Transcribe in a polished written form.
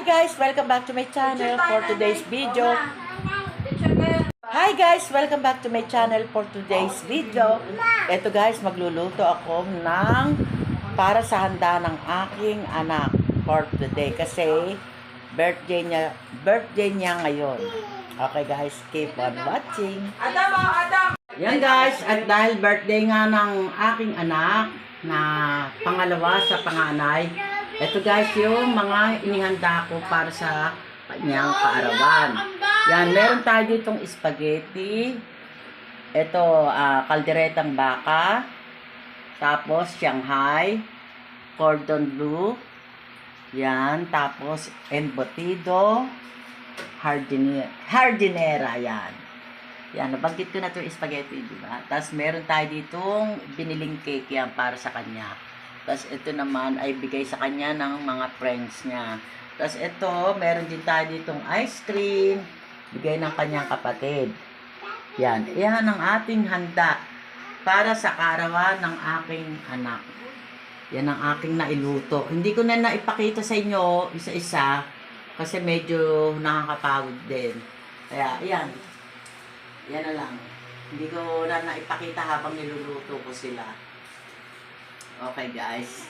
guys, welcome back to my channel for today's video. Hi guys, welcome back to my channel for today's video. Ito guys, magluluto ako ng para sa handa ng aking anak for today kasi birthday niya ngayon. Okay guys, keep on watching. Yan guys, at dahil birthday nga ng aking anak na pangalawa sa panganay, ito guys yung mga inihanda ko para sa kanyang kaarawan. Yan, meron tayo ditong spaghetti. Ito, kalderetang baka. Tapos, Shanghai. Cordon bleu. Yan, tapos, embutido. Hardinera, yan. Yan, nabanggit ko na ito yung spaghetti, di ba? Tapos, meron tayo ditong biniling cake yan para sa kanya. Tapos ito naman ay bigay sa kanya ng mga friends niya. Tapos ito, meron din tayo ditong ice cream. Bigay ng kanyang kapatid. Yan. Yan ang ating handa para sa kaarawan ng aking anak. Yan ang aking nailuto. Hindi ko na naipakita sa inyo isa-isa kasi medyo nakakapagod din. Kaya yan. Yan na lang. Hindi ko na naipakita habang niluluto ko sila. Okay guys.